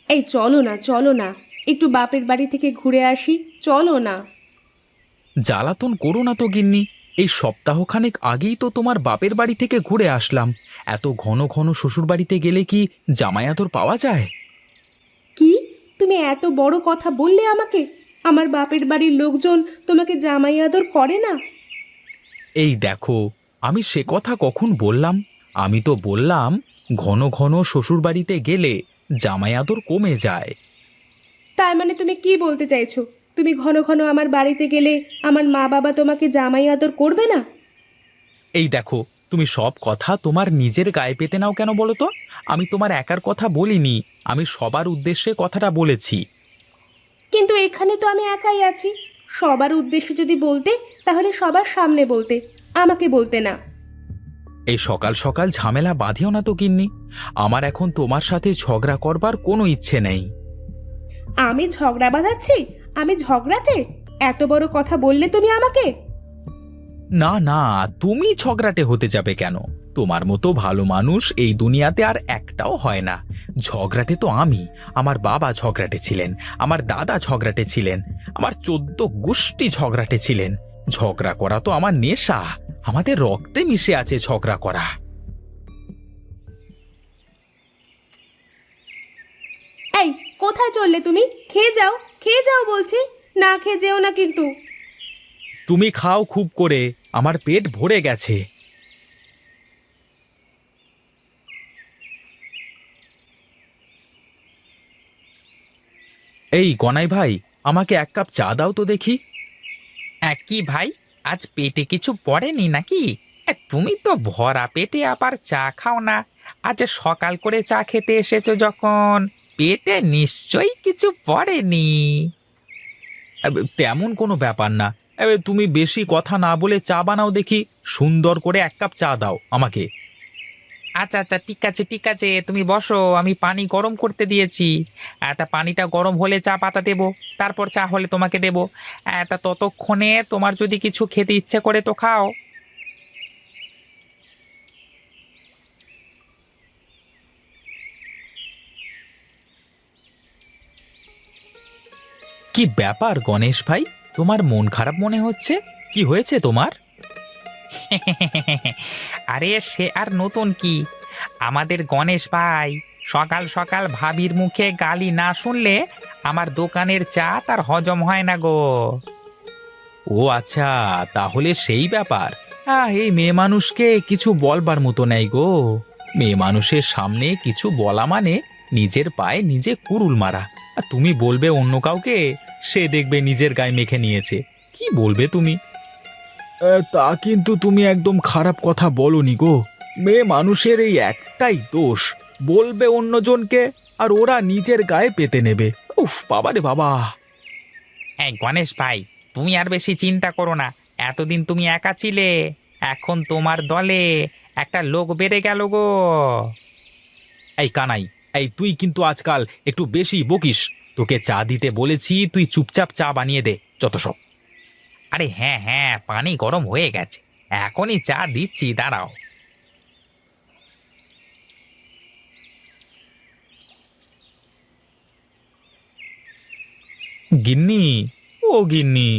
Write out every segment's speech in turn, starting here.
এই চলো না, চলো না, একটু বাপের বাড়ি থেকে ঘুরে আসি, চলো না। জ্বালাতন করো না তো গিন্নি। এই সপ্তাহখানেক আগেই তো তোমার বাপের বাড়ি থেকে ঘুরে আসলাম। এত ঘন ঘন শ্বশুর বাড়িতে গেলে কি জামাই আদর পাওয়া যায়? কি? তুমি এত বড় কথা বললে আমাকে? আমার বাপের বাড়ির লোকজন তোমাকে জামাই আদর করে না? এই দেখো, আমি সে কথা কখন বললাম? আমি তো বললাম ঘন ঘন শ্বশুর বাড়িতে গেলে জামাই আদর কমে যায়। তার মানে তুমি কি বলতে চাইছো? তুমি ঘন ঘন আমার বাড়িতে গেলে আমার মা বাবা তোমাকে জামাই আদর করবে না? এই দেখো, তুমি সব কথা তোমার নিজের গায়ে পেতে নাও কেন বলো তো? আমি তোমার একার কথা বলিনি, আমি সবার উদ্দেশ্যে কথাটা বলেছি। কিন্তু এখানে তো আমি একাই আছি। সবার উদ্দেশ্যে যদি বলতে, তাহলে সবার সামনে বলতে, আমাকে বলতে না। এই সকাল সকাল ঝামেলা বাঁধিও না তো গিন্নি। আমার এখন তোমার সাথে ঝগড়া করবার কোনো ইচ্ছে নেই। আমি ঝগড়া বাঁধাচ্ছি? আমি ঝগড়াটে? এত বড় কথা বললে তুমি আমাকে? না না, তুমি ঝগড়াটে হতে যাবে কেন? তোমার মতো ভালো মানুষ এই দুনিয়াতে আর একটাও হয় না। ঝগড়াটে তো আমি। আমার বাবা ঝগড়াটে ছিলেন, আমার দাদা ঝগড়াটে ছিলেন, আমার 14 গোষ্ঠী ঝগড়াটে ছিলেন। ঝগড়া করা তো আমার নেশা। আমাদের রক্তে মিশে আছে ঝগড়া করা। এই, কোথায় চললে তুমি? খেয়ে যাও, খেয়ে যাও বলছি। না খেয়ে যেও না কিন্তু। তুমি খাও খুব করে, আমার পেট ভরে গেছে। এই গনাই ভাই, আমাকে 1 কাপ চা দাও তো দেখি। কি ভাই, আজ পেটে কিছু পড়েনি নাকি? তুমি তো ভরা পেটে আবার চা খাও না। আজ সকাল করে চা খেতে এসেছো যখন, পেটে নিশ্চয়ই কিছু পড়েনি। তেমন কোনো ব্যাপার না। তুমি বেশি কথা না বলে চা বানাও দেখি। সুন্দর করে 1 কাপ চা দাও আমাকে। আচ্ছা আচ্ছা, ঠিক আছে ঠিক আছে, তুমি বসো, আমি পানি গরম করতে দিয়েছি। তা পানিটা গরম হলে চা পাতা দেবো, তারপর চা হলে তোমাকে দেবো। তা ততক্ষণে তোমার যদি কিছু খেতে ইচ্ছে করে তো খাও। কি ব্যাপার গণেশ ভাই, তোমার মন খারাপ মনে হচ্ছে? কি হয়েছে তোমার? আরে সে আর নতুন কি, আমাদের গণেশ ভাই সকাল সকাল ভাবির মুখে গালি না শুনলে আমার দোকানের চা তার হজম হয় না গো। ও আচ্ছা, তাহলে সেই ব্যাপার। এই মেয়ে মানুষকে কিছু বলবার মতো নেই গো। মেয়ে মানুষের সামনে কিছু বলা মানে নিজের পায়ে নিজে কুড়ুল মারা। আর তুমি বলবে অন্য কাউকে, সে দেখবে নিজের গায়ে মেখে নিয়েছে। কি বলবে তুমি? তা কিন্তু তুমি একদম খারাপ কথা বলনি গো। মেয়ে মানুষের এই একটাই দোষ, বলবে অন্যজনকে আর ওরা নিজের গায়ে পেতে নেবে। উফ বাবা রে বাবা। গণেশ ভাই, তুমি আর বেশি চিন্তা করো না। এতদিন তুমি একা ছিলে, এখন তোমার দলে একটা লোক বেড়ে গেল গো। এই কানাই, এই তুই কিন্তু আজকাল একটু বেশি বকিস। তোকে চা দিতে বলেছি, তুই চুপচাপ চা বানিয়ে দে, যত সব। আরে হ্যাঁ হ্যাঁ, পানি গরম হয়ে গেছে, এখনই চা দিচ্ছি, দাঁড়াও। গিন্নি, ও গিন্নি,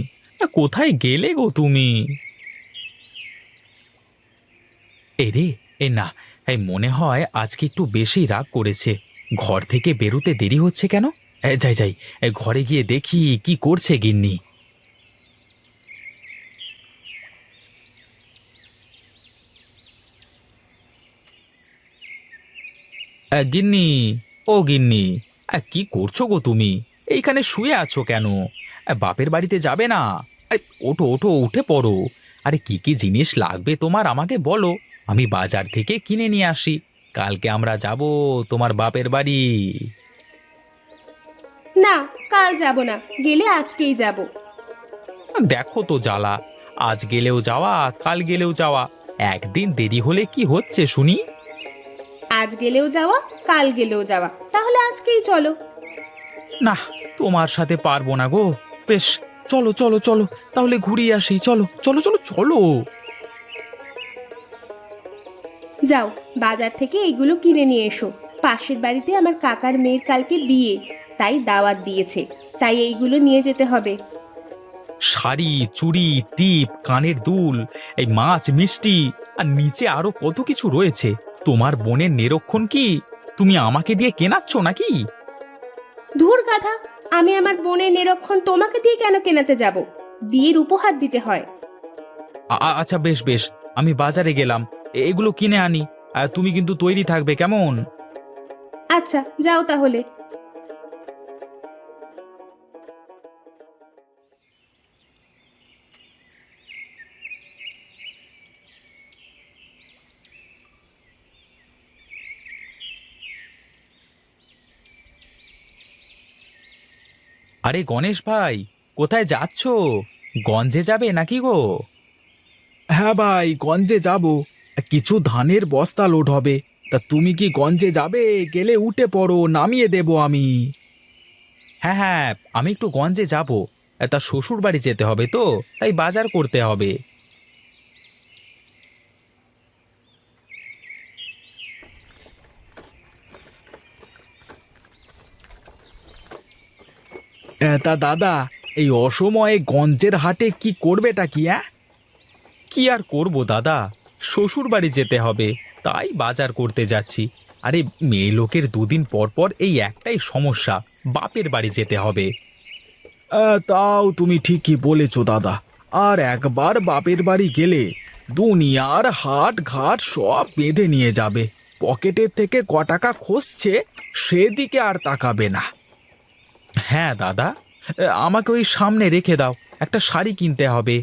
কোথায় গেলে গো তুমি? এই রে, এ না, এই মনে হয় আজকে একটু বেশি রাগ করেছে। ঘর থেকে বেরোতে দেরি হচ্ছে কেন? যাই যাই, ঘরে গিয়ে দেখি কি করছে গিন্নি। গিন্নি, ও গিন্নি, কি করছো গো তুমি? এইখানে শুয়ে আছো কেন? বাপের বাড়িতে যাবে না? আরে, ওঠো ওঠো, উঠে পড়ো। আরে কি কি জিনিস লাগবে তোমার আমাকে বলো, আমি বাজার থেকে কিনে নিয়ে আসি। কালকে আমরা যাব তোমার বাপের বাড়ি। না, কাল যাব না, গেলে আজকেই যাব। দেখো তো জ্বালা, আজ গেলেও যাওয়া, কাল গেলেও যাওয়া। একদিন দেরি হলে কি হচ্ছে শুনি? আজ গেলেও যাওয়া, কাল গেলেও যাওয়া, তাহলে আজকেই চলো। না, তোমার সাথে পারবো না গো। বেশ, চলো চলো চলো, তাহলে ঘুরিয়ে আসি। চলো চলো চলো চলো। যাও, বাজার থেকে এইগুলো কিনে নিয়ে এসো। পাশের বাড়িতে আমার কাকার মেয়ের কালকে বিয়ে, তাই দাওয়াত দিয়েছে, তাই এইগুলো নিয়ে যেতে হবে। শাড়ি, চুড়ি, টিপ, কানের দুল, এই মাছ, মিষ্টি, আর নিচে আরো কত কিছু রয়েছে। তোমার বোনের নিরক্ষণ কি তুমি আমাকে দিয়ে কেনাচ্ছ নাকি? ধুর গাধা, আমি আমার বোনের নিরক্ষণ তোমাকে দিয়ে কেন কেনাতে যাব? বিয়ের উপহার দিতে হয়। আচ্ছা, বেশ বেশ, আমি বাজারে গেলাম, এগুলো কিনে আনি। তুমি কিন্তু তৈরি থাকবে, কেমন? আচ্ছা, যাও তাহলে। আরে গণেশ ভাই, কোথায় যাচ্ছ? গঞ্জে যাবে নাকি গো? হ্যাঁ ভাই, গঞ্জে যাব। কিছু ধানের বস্তা লোড হবে। তা তুমি কি গঞ্জে যাবে? গেলে উঠে পড়ো, নামিয়ে দেব আমি। হ্যাঁ হ্যাঁ, আমি একটু গঞ্জে যাব। তা শ্বশুর বাড়ি যেতে হবে তো, তাই বাজার করতে হবে। তা দাদা, এই অসময়ে গঞ্জের হাটে কি করবেটা কি? কি আর করব দাদা, শ্বশুর বাড়ি যেতে হবে, তাই বাজার করতে যাচ্ছি। আরে মেয়ে লোকের দুদিন পর পর এই একটাই সমস্যা, বাপের বাড়ি যেতে হবে। তাও তুমি ঠিকই বলেছো দাদা। আর একবার বাপের বাড়ি গেলে দুনিয়ার হাট ঘাট সব বেঁধে নিয়ে যাবে। পকেটের থেকে ক টাকা খসছে সেদিকে আর তাকাবে না। হ্যাঁ দাদা, আমাকে ওই সামনে রেখে দাও, একটা শাড়ি কিনতে হবে।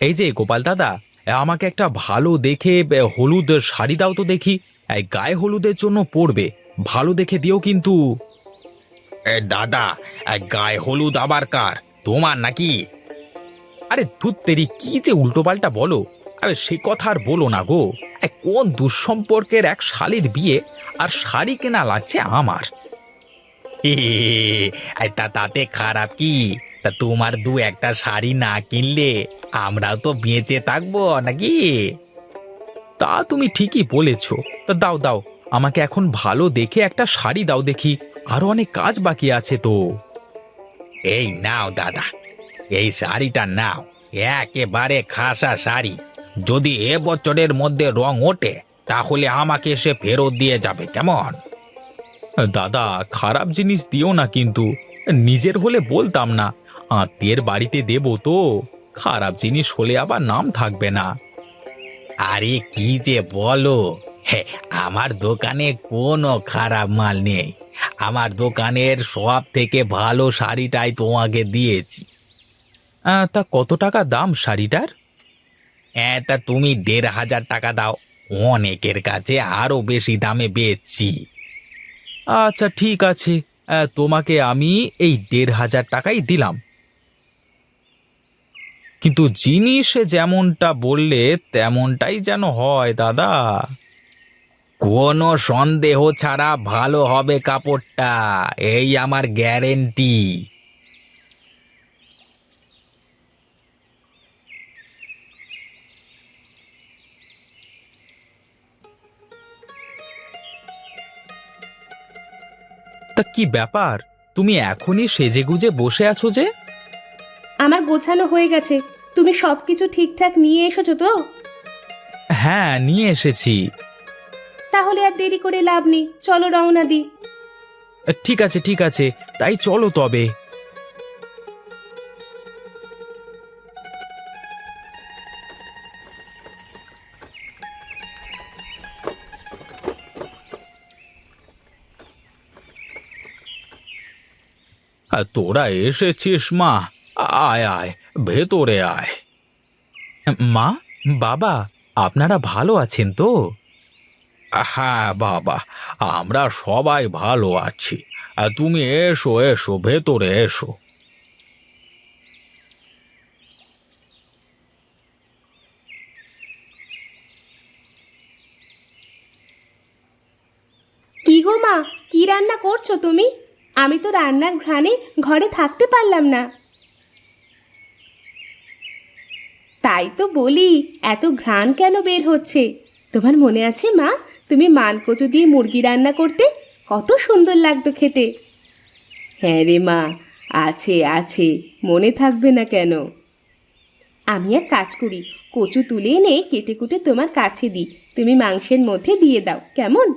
এই যে গোপাল দাদা, আমাকে একটা ভালো দেখে হলুদ শাড়ি দাও তো দেখি। এই গায়ে হলুদের জন্য পরবে, ভালো দেখে দিও কিন্তু। দাদা, গায়ে হলুদ আবার কার, তোমার নাকি? আরে ধুত্তেরি, কি যে উল্টোপাল্টা বলো। আরে সে কথা আর বলো না গো। কোন দুঃসম্পর্কের এক শালির বিয়ে, আর শাড়ি কেনা লাগছে আমার। তাতে খারাপ কি? তা তোমার দু একটা শাড়ি না কিনলে আমরাও তো বেঁচে থাকবো নাকি? তা তুমি ঠিকই বলেছ। তা দাও দাও, আমাকে এখন ভালো দেখে একটা শাড়ি দাও দেখি, আরো অনেক কাজ বাকি আছে তো। এই নাও দাদা, এই শাড়িটা নাও, একেবারে খাসা শাড়ি। যদি এবছরের মধ্যে রং ওঠে তাহলে আমাকে এসে ফেরত দিয়ে যাবে, কেমন? দাদা, খারাপ জিনিস দিও না কিন্তু। নিজের হলে বলতাম না, আত্মীয়ের বাড়িতে দেবো তো। খারাপ জিনিস হলে আবার নাম থাকবে না। আরে কি যে বলো, আমার দোকানে কোনো খারাপ মাল নেই। আমার দোকানের সব থেকে ভালো শাড়িটাই তোমাকে দিয়েছি। তা কত টাকা দাম শাড়িটার? তা তুমি ১,৫০০ টাকা দাও, অনেকের কাছে আরো বেশি দামে বেচছি। আচ্ছা ঠিক আছে, তোমাকে আমি এই ১,৫০০ টাকাই দিলাম। কিন্তু জিনিস যেমনটা বললে তেমনটাই যেন হয় দাদা। কোনো সন্দেহ ছাড়া ভালো হবে কাপড়টা, এই আমার গ্যারেন্টি। তা কি ব্যাপার, তুমি এখনই সেজেগুজে বসে আছো যে? আমার গোছানো হয়ে গেছে, তুমি সবকিছু ঠিকঠাক নিয়ে এসেছো তো? হ্যাঁ, নিয়ে এসেছি। তাহলে আর দেরি করে লাভ নেই, চলো রওনা দিই। ঠিক আছে ঠিক আছে, তাই চলো তবে। তোরা এসেছিস মা, আয় আয়, ভেতরে আয়। মা, বাবা, আপনারা ভালো আছেন তো? হ্যাঁ বাবা, আমরা সবাই ভালো আছি। তুমি এসো এসো, ভেতরে এসো। কি গো মা, কি রান্না করছো তুমি? আমি তো রান্নার ঘ্রাণে ঘরে থাকতে পারলাম না। তাই তো বলি, এত ঘ্রাণ কেন বের হচ্ছে? তোমার মনে আছে মা, তুমি মানকচু দিয়ে মুরগি রান্না করতে? কত সুন্দর লাগতো খেতে। হ্যাঁ রে মা, আছে আছে, মনে থাকবে না কেন? আমি এক কাজ করি, কচু তুলে এনে কেটে কুটে তোমার কাছে দিই, তুমি মাংসের মধ্যে দিয়ে দাও, কেমন?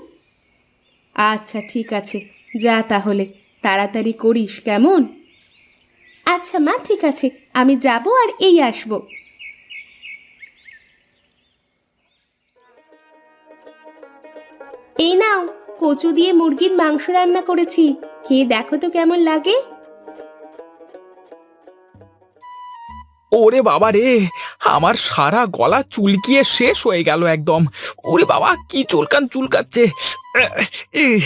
আচ্ছা ঠিক আছে, যা তাহলে, তাড়াতাড়ি করিস, কেমন? আচ্ছা মা, ঠিক আছে, আমি যাব আর এই আসবো। এই নাও, কচু দিয়ে মুরগির মাংস রান্না করেছি, খেয়ে দেখো তো কেমন লাগে। ওরে বাবা রে, আমার সারা গলা চুলকিয়ে শেষ হয়ে গেল একদম। ওরে বাবা, কি চুলকাচ্ছে। ইহ,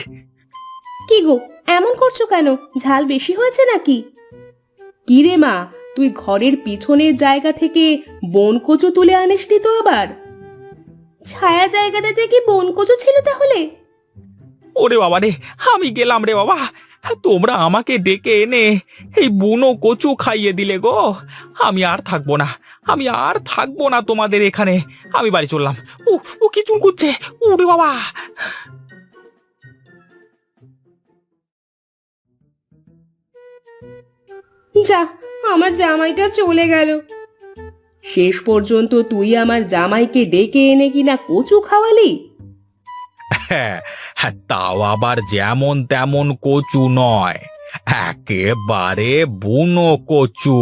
কি গো, এমন করছো কেন? ঝাল বেশি হয়েছে নাকি? কি রে মা, তুই ঘরের পিছনের জায়গা থেকে বন কচু তুলে আনিসনি তো আবার? ছায়া জায়গাটাতে কি বন কচু ছিল তাহলে? ওরে বাবা রে, আমি গেলাম রে বাবা। তোমরা আমাকে ডেকে এনে এই বুনো কচু খাইয়ে দিলে গো। আমি আর থাকবো না, আমি আর থাকবো না তোমাদের এখানে। আমি বাড়ি চললাম। ও ও কি চুল করছে, ওরে বাবা। যা, আমার জামাইটা চলে গেল। শেষ পর্যন্ত তুই আমার জামাইকে ডেকে এনে কিনা কচু খাওয়ালি? হ্যাঁ, হ্যাঁ, তাও আবার যেমন তেমন কচু নয়, একেবারে বুনো কচু।